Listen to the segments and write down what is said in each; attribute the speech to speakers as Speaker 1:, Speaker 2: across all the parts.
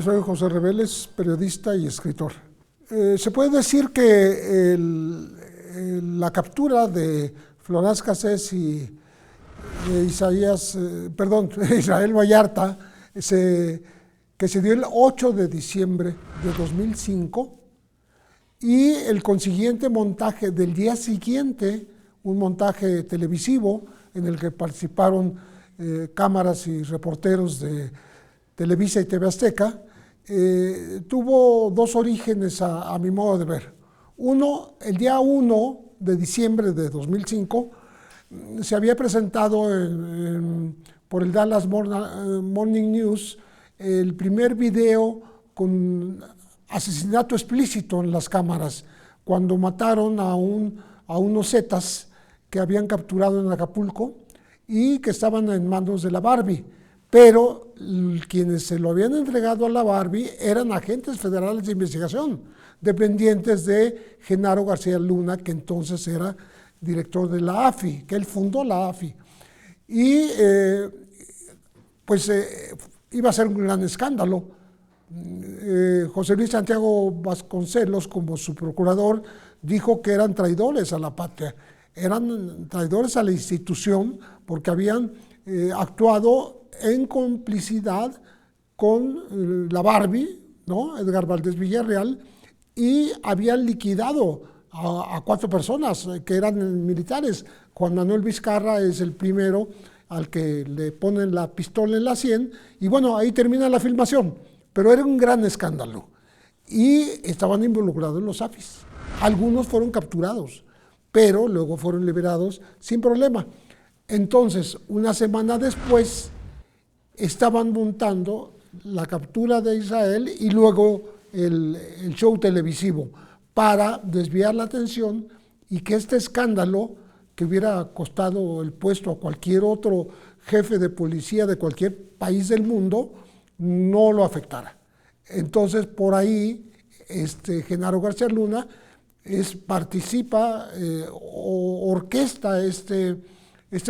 Speaker 1: Yo soy José Reveles, periodista y escritor. Se puede decir que la captura de Florence Cassés y Israel Vallarta, que se dio el 8 de diciembre de 2005, y el consiguiente montaje del día siguiente, un montaje televisivo en el que participaron cámaras y reporteros de Televisa y TV Azteca, tuvo dos orígenes a mi modo de ver. Uno, el día 1 de diciembre de 2005, se había presentado por el Dallas Morning News el primer video con asesinato explícito en las cámaras, cuando mataron a unos zetas que habían capturado en Acapulco y que estaban en manos de la Barbie. Pero quienes se lo habían entregado a la Barbie eran agentes federales de investigación, dependientes de Genaro García Luna, que entonces era director de la AFI, que él fundó la AFI. Y iba a ser un gran escándalo. José Luis Santiago Vasconcelos, como su procurador, dijo que eran traidores a la patria, eran traidores a la institución porque habían actuado en complicidad con la Barbie, ¿no? Edgar Valdés Villarreal, y habían liquidado a 4 personas que eran militares. Juan Manuel Vizcarra es el primero al que le ponen la pistola en la sien, y bueno, ahí termina la filmación, pero era un gran escándalo, y estaban involucrados los AFIS. Algunos fueron capturados, pero luego fueron liberados sin problema. Entonces, una semana después, estaban montando la captura de Israel y luego el show televisivo para desviar la atención y que este escándalo, que hubiera costado el puesto a cualquier otro jefe de policía de cualquier país del mundo, no lo afectara. Entonces, por ahí, Genaro García Luna participa o orquesta este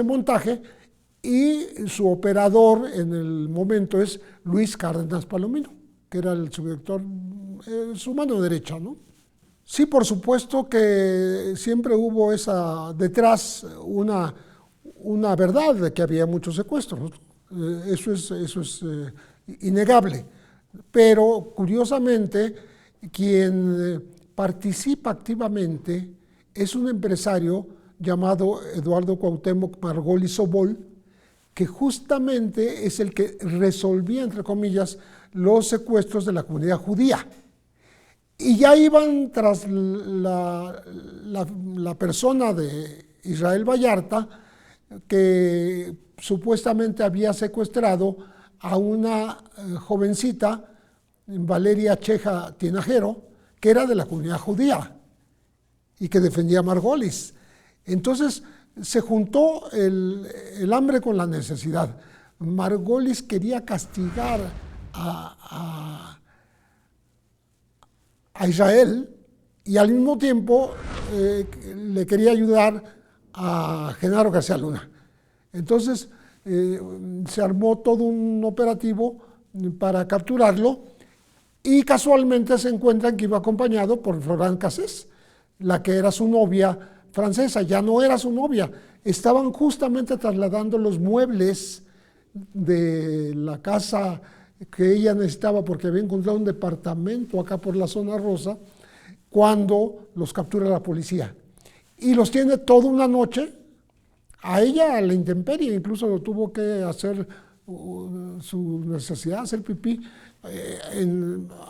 Speaker 1: montaje, y su operador en el momento es Luis Cárdenas Palomino, que era el subdirector, su mano derecha, ¿no? Sí, por supuesto que siempre hubo detrás una verdad de que había muchos secuestros, ¿no? Eso es innegable, pero curiosamente quien participa activamente es un empresario llamado Eduardo Cuauhtémoc Margolis Sobol, que justamente es el que resolvía, entre comillas, los secuestros de la comunidad judía. Y ya iban tras la persona de Israel Vallarta, que supuestamente había secuestrado a una jovencita, Valeria Cheja Tinajero, que era de la comunidad judía y que defendía a Margolis. Entonces se juntó el hambre con la necesidad. Margolis quería castigar a Israel y al mismo tiempo le quería ayudar a Genaro García Luna. Entonces se armó todo un operativo para capturarlo, y casualmente se encuentran que iba acompañado por Florence Cassés, la que era su novia francesa. Ya no era su novia, estaban justamente trasladando los muebles de la casa que ella necesitaba porque había encontrado un departamento acá por la zona rosa, cuando los captura la policía y los tiene toda una noche a ella a la intemperie. Incluso tuvo que hacer su necesidad, hacer pipí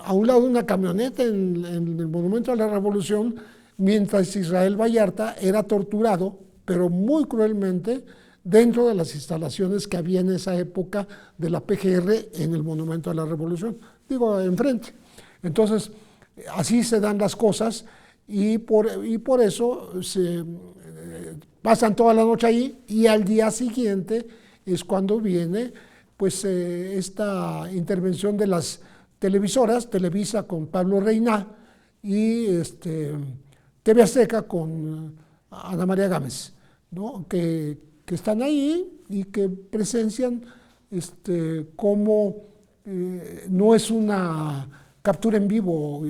Speaker 1: a un lado de una camioneta en el Monumento a la Revolución, mientras Israel Vallarta era torturado, pero muy cruelmente, dentro de las instalaciones que había en esa época de la PGR en el Monumento a la Revolución, digo, enfrente. Entonces, así se dan las cosas, y por eso pasan toda la noche ahí, y al día siguiente es cuando viene pues esta intervención de las televisoras, Televisa con Pablo Reina y TV Azteca con Ana María Gámez, ¿no? que están ahí y que presencian cómo no es una captura en vivo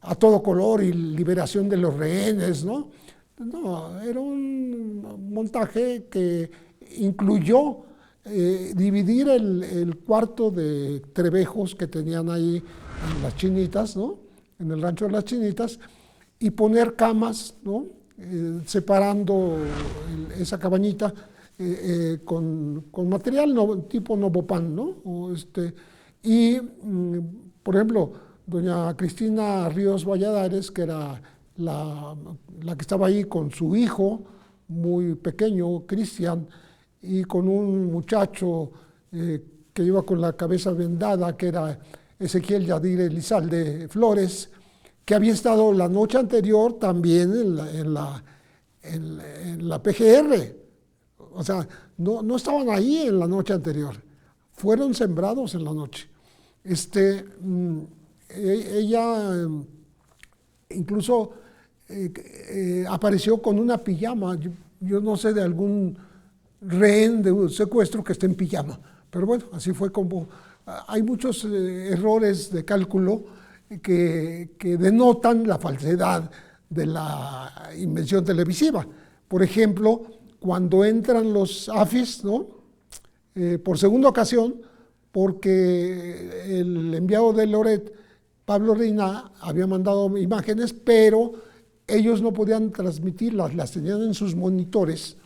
Speaker 1: a todo color y liberación de los rehenes, ¿no? No, era un montaje que incluyó dividir el cuarto de trebejos que tenían ahí en las Chinitas, ¿no? En el rancho de las Chinitas, y poner camas, ¿no? Separando esa cabañita con material tipo Novopan, ¿no? Por ejemplo, doña Cristina Ríos Valladares, que era la que estaba ahí con su hijo muy pequeño, Cristian, y con un muchacho que iba con la cabeza vendada, que era Ezequiel Yadir Elizalde Flores, que había estado la noche anterior también en la PGR. O sea, no estaban ahí en la noche anterior, fueron sembrados en la noche. Ella incluso apareció con una pijama. Yo no sé de algún rehén de un secuestro que esté en pijama, pero bueno, así fue como... Hay muchos errores de cálculo que denotan la falsedad de la invención televisiva. Por ejemplo, cuando entran los AFIS, ¿no? Por segunda ocasión, porque el enviado de Loret, Pablo Reina, había mandado imágenes, pero ellos no podían transmitirlas, las tenían en sus monitores.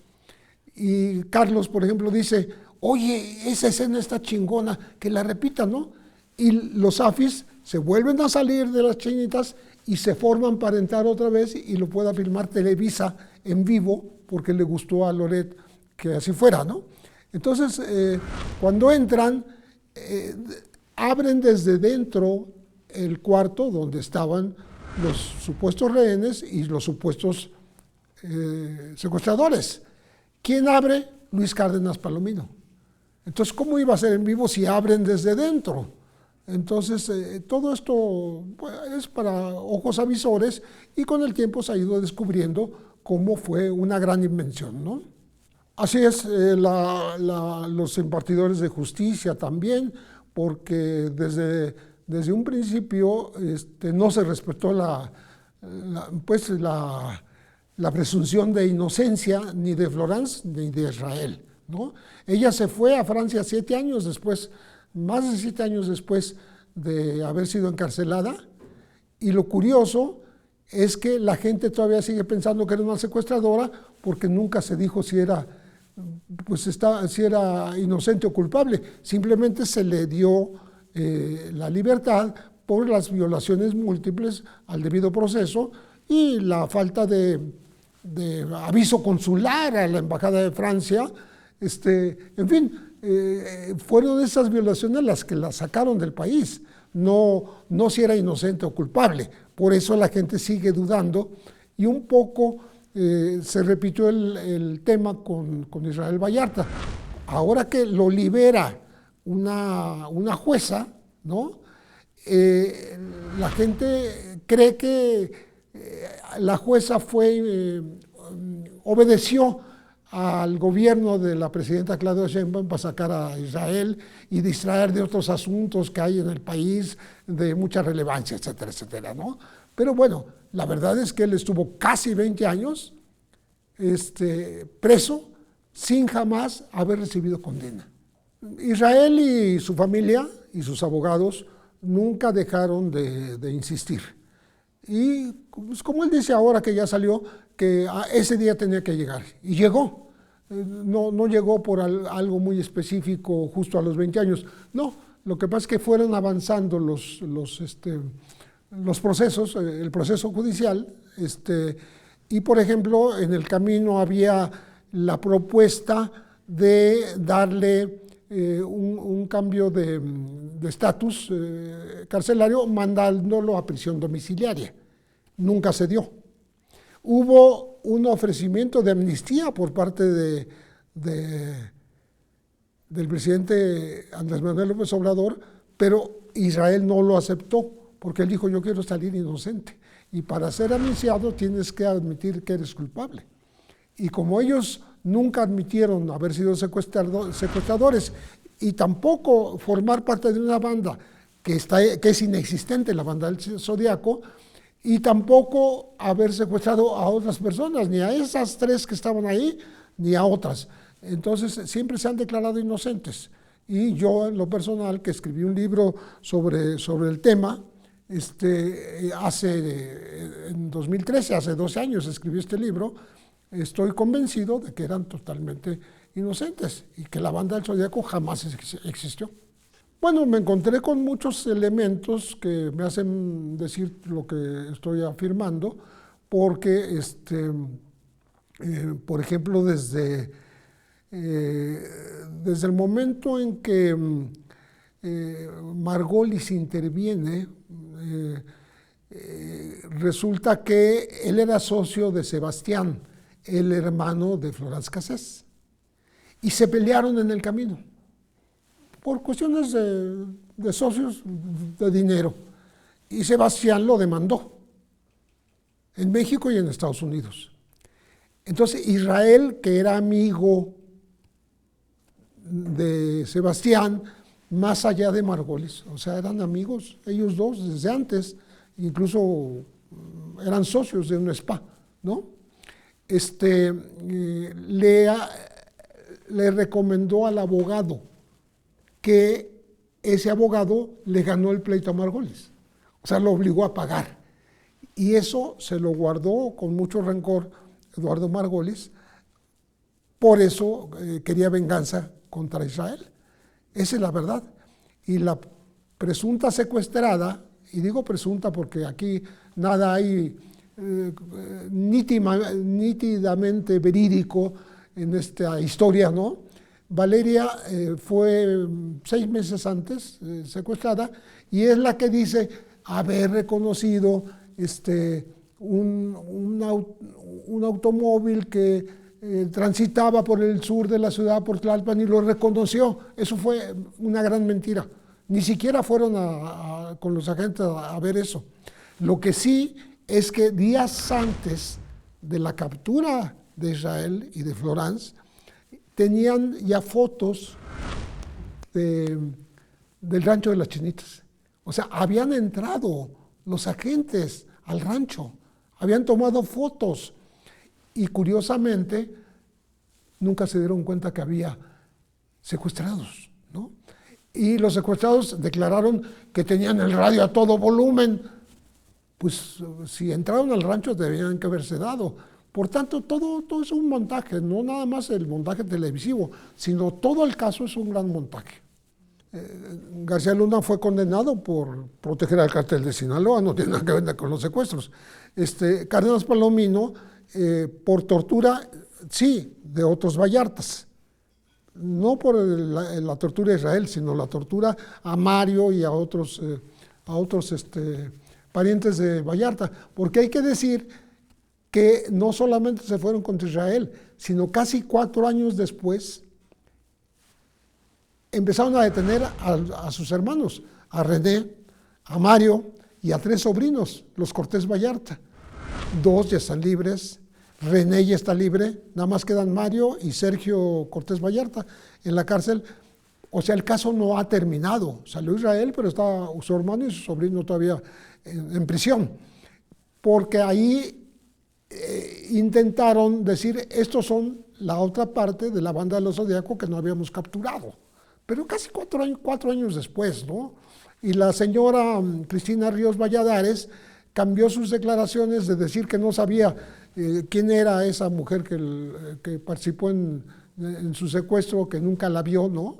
Speaker 1: Y Carlos, por ejemplo, dice, oye, esa escena está chingona, que la repitan, ¿no? Y los AFIS se vuelven a salir de las Chinitas y se forman para entrar otra vez y lo pueda filmar Televisa en vivo, porque le gustó a Loret que así fuera, ¿no? Entonces, cuando entran, abren desde dentro el cuarto donde estaban los supuestos rehenes y los supuestos secuestradores. ¿Quién abre? Luis Cárdenas Palomino. Entonces, ¿cómo iba a ser en vivo si abren desde dentro? Entonces, todo esto pues, es para ojos avisores y con el tiempo se ha ido descubriendo cómo fue una gran invención, ¿no? Así es, los impartidores de justicia también, porque desde un principio no se respetó la presunción de inocencia ni de Florence ni de Israel, ¿no? Ella se fue a Francia 7 años después, más de 7 años después de haber sido encarcelada, y lo curioso es que la gente todavía sigue pensando que era una secuestradora porque nunca se dijo si era inocente o culpable, simplemente se le dio la libertad por las violaciones múltiples al debido proceso y la falta de aviso consular a la Embajada de Francia. En fin, fueron esas violaciones las que la sacaron del país, no si era inocente o culpable. Por eso la gente sigue dudando y un poco se repitió el tema con Israel Vallarta. Ahora que lo libera una jueza, ¿no? La gente cree que la jueza obedeció al gobierno de la presidenta Claudia Sheinbaum para sacar a Israel y distraer de otros asuntos que hay en el país de mucha relevancia, etcétera, etcétera, ¿no? Pero bueno, la verdad es que él estuvo casi 20 años preso sin jamás haber recibido condena. Israel y su familia y sus abogados nunca dejaron de insistir. Y pues, como él dice ahora que ya salió, que ese día tenía que llegar. Y llegó. No llegó por algo muy específico justo a los 20 años. No, lo que pasa es que fueron avanzando los procesos, el proceso judicial. Y, por ejemplo, en el camino había la propuesta de darle un cambio de estatus carcelario, mandándolo a prisión domiciliaria. Nunca se dio. Hubo un ofrecimiento de amnistía por parte del presidente Andrés Manuel López Obrador, pero Israel no lo aceptó, porque él dijo, yo quiero salir inocente. Y para ser amnistiado tienes que admitir que eres culpable. Y como ellos nunca admitieron haber sido secuestradores y tampoco formar parte de una banda que es inexistente, la banda del Zodiaco, y tampoco haber secuestrado a otras personas, ni a esas 3 que estaban ahí, ni a otras. Entonces, siempre se han declarado inocentes. Y yo, en lo personal, que escribí un libro sobre el tema, en 2013, hace 12 años escribí este libro, estoy convencido de que eran totalmente inocentes y que la banda del Zodiaco jamás existió. Bueno, me encontré con muchos elementos que me hacen decir lo que estoy afirmando, porque, por ejemplo, desde el momento en que Margolis interviene, resulta que él era socio de Sebastián, el hermano de Florence Cassés, y se pelearon en el camino por cuestiones de socios, de dinero, y Sebastián lo demandó en México y en Estados Unidos. Entonces Israel, que era amigo de Sebastián, más allá de Margolis, o sea, eran amigos ellos dos desde antes, incluso eran socios de un spa, ¿no? Le recomendó al abogado que ese abogado le ganó el pleito a Margolis, o sea, lo obligó a pagar, y eso se lo guardó con mucho rencor Eduardo Margolis. Por eso quería venganza contra Israel. Esa es la verdad. Y la presunta secuestrada, y digo presunta porque aquí nada hay nítidamente verídico en esta historia, ¿no? Valeria fue 6 meses antes secuestrada, y es la que dice haber reconocido un automóvil que transitaba por el sur de la ciudad, por Tlalpan, y lo reconoció. Eso fue una gran mentira. Ni siquiera fueron con los agentes a ver eso. Lo que sí es que días antes de la captura de Israel y de Florence, tenían ya fotos del rancho de las Chinitas. O sea, habían entrado los agentes al rancho, habían tomado fotos, y curiosamente nunca se dieron cuenta que había secuestrados, ¿no? Y los secuestrados declararon que tenían el radio a todo volumen. Pues si entraron al rancho debían que haberse dado. Por tanto, todo es un montaje, no nada más el montaje televisivo, sino todo el caso es un gran montaje. García Luna fue condenado por proteger al cártel de Sinaloa, no tiene nada que ver con los secuestros. Cárdenas Palomino, por tortura, sí, de otros Vallartas. No por la tortura de Israel, sino la tortura a Mario y a otros parientes de Vallarta. Porque hay que decir que no solamente se fueron contra Israel, sino casi 4 años después empezaron a detener a sus hermanos, a René, a Mario y a 3 sobrinos, los Cortés Vallarta. 2 ya están libres, René ya está libre, nada más quedan Mario y Sergio Cortés Vallarta en la cárcel. O sea, el caso no ha terminado. Salió Israel, pero está su hermano y su sobrino todavía en prisión. Porque ahí intentaron decir, estos son la otra parte de la banda de los Zodiaco que no habíamos capturado. Pero casi 4 años después, ¿no? Y la señora Cristina Ríos Valladares cambió sus declaraciones de decir que no sabía quién era esa mujer que participó en su secuestro, que nunca la vio, ¿no?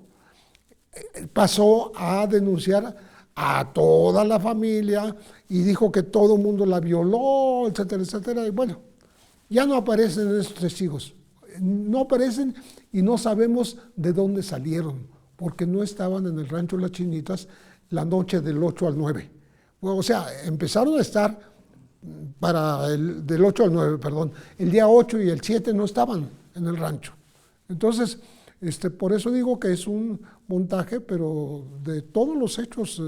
Speaker 1: Pasó a denunciar a toda la familia y dijo que todo el mundo la violó, etcétera, etcétera. Y bueno, ya no aparecen esos testigos. No aparecen y no sabemos de dónde salieron, porque no estaban en el rancho Las Chinitas la noche del 8 al 9. O sea, empezaron a estar del 8 al 9, perdón. El día 8 y el 7 no estaban en el rancho. Entonces, por eso digo que es un montaje, pero de todos los hechos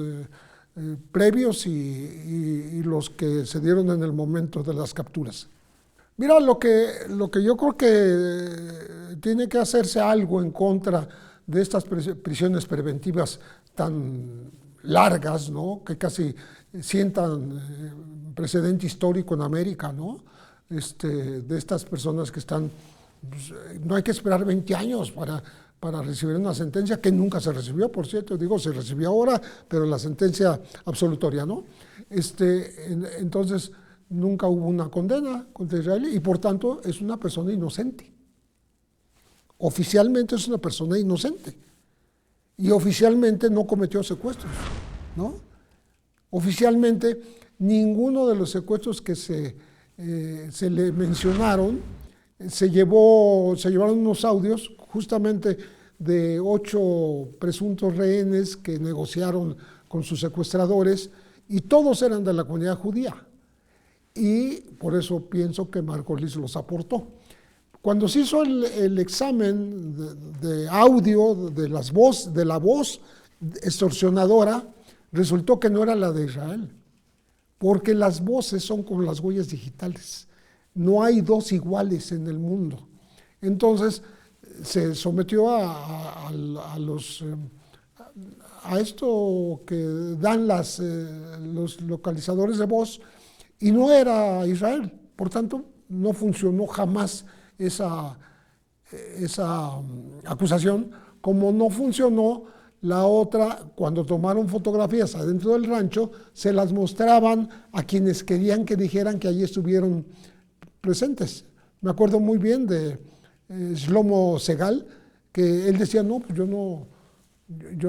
Speaker 1: previos y los que se dieron en el momento de las capturas. Mira, lo que yo creo que tiene que hacerse algo en contra de estas prisiones preventivas tan largas, ¿no? Que casi sientan precedente histórico en América, ¿no? De estas personas que están, pues, no hay que esperar 20 años para recibir una sentencia, que nunca se recibió, por cierto, digo, se recibió ahora, pero la sentencia absolutoria, ¿no? Entonces, nunca hubo una condena contra Israel y por tanto es una persona inocente. Oficialmente es una persona inocente y oficialmente no cometió secuestros, ¿no? Oficialmente ninguno de los secuestros que se le mencionaron, se llevaron unos audios justamente de 8 presuntos rehenes que negociaron con sus secuestradores y todos eran de la comunidad judía. Y por eso pienso que Margolis los aportó. Cuando se hizo el examen de audio de la voz extorsionadora, resultó que no era la de Israel, porque las voces son como las huellas digitales. No hay dos iguales en el mundo. Entonces se sometió a esto que dan los localizadores de voz y no era Israel. Por tanto, no funcionó jamás esa acusación, como no funcionó la otra cuando tomaron fotografías adentro del rancho, se las mostraban a quienes querían que dijeran que allí estuvieron presentes. Me acuerdo muy bien de Shlomo Segal, que él decía, no, pues yo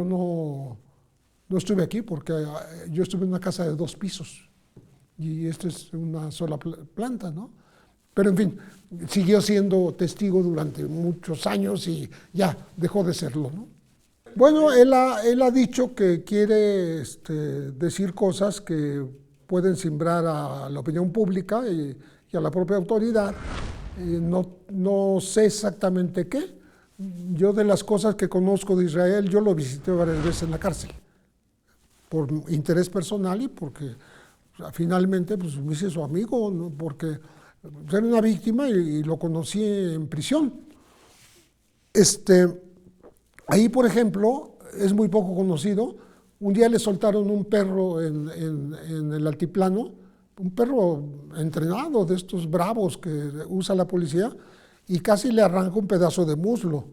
Speaker 1: no estuve aquí porque yo estuve en una casa de 2 pisos y esta es una sola planta, ¿no? Pero en fin, siguió siendo testigo durante muchos años y ya dejó de serlo, ¿no? Bueno, él ha dicho que quiere decir cosas que pueden simbrar a la opinión pública y a la propia autoridad. No sé exactamente qué. Yo de las cosas que conozco de Israel, yo lo visité varias veces en la cárcel, por interés personal y porque finalmente pues, me hice su amigo, ¿no? Porque era una víctima y lo conocí en prisión. Ahí, por ejemplo, es muy poco conocido. Un día le soltaron un perro en el altiplano, un perro entrenado de estos bravos que usa la policía, y casi le arranca un pedazo de muslo.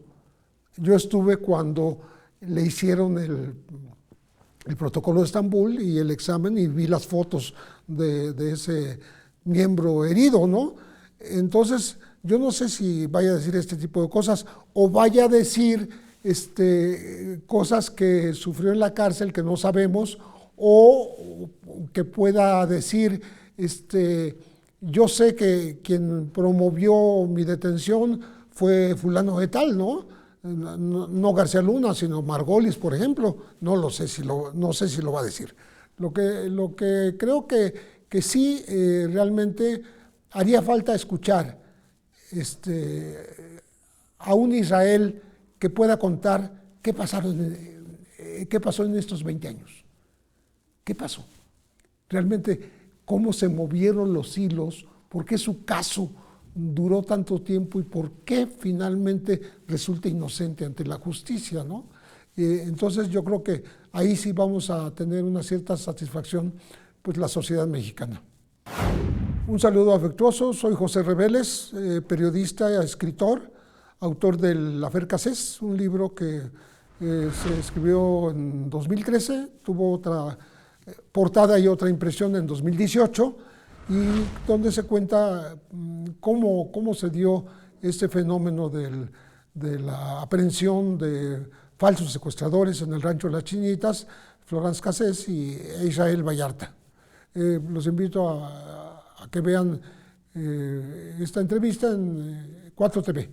Speaker 1: Yo estuve cuando le hicieron el protocolo de Estambul y el examen y vi las fotos de ese miembro herido, ¿no? Entonces, yo no sé si vaya a decir este tipo de cosas o vaya a decir cosas que sufrió en la cárcel que no sabemos, o que pueda decir, yo sé que quien promovió mi detención fue fulano de tal, ¿no? No García Luna, sino Margolis, por ejemplo. No sé si lo va a decir. Lo que creo que sí realmente haría falta escuchar a un Israel que pueda contar qué pasó en estos 20 años. ¿Qué pasó? Realmente, cómo se movieron los hilos, por qué su caso duró tanto tiempo y por qué finalmente resulta inocente ante la justicia, ¿no? Entonces yo creo que ahí sí vamos a tener una cierta satisfacción, pues la sociedad mexicana. Un saludo afectuoso, soy José Reveles, periodista, escritor, autor del Afer Cassés, un libro que se escribió en 2013, tuvo otra portada y otra impresión en 2018, y donde se cuenta cómo se dio este fenómeno de la aprehensión de falsos secuestradores en el rancho de las Chinitas, Florence Cassés y Israel Vallarta. Los invito a que vean esta entrevista en 4TV.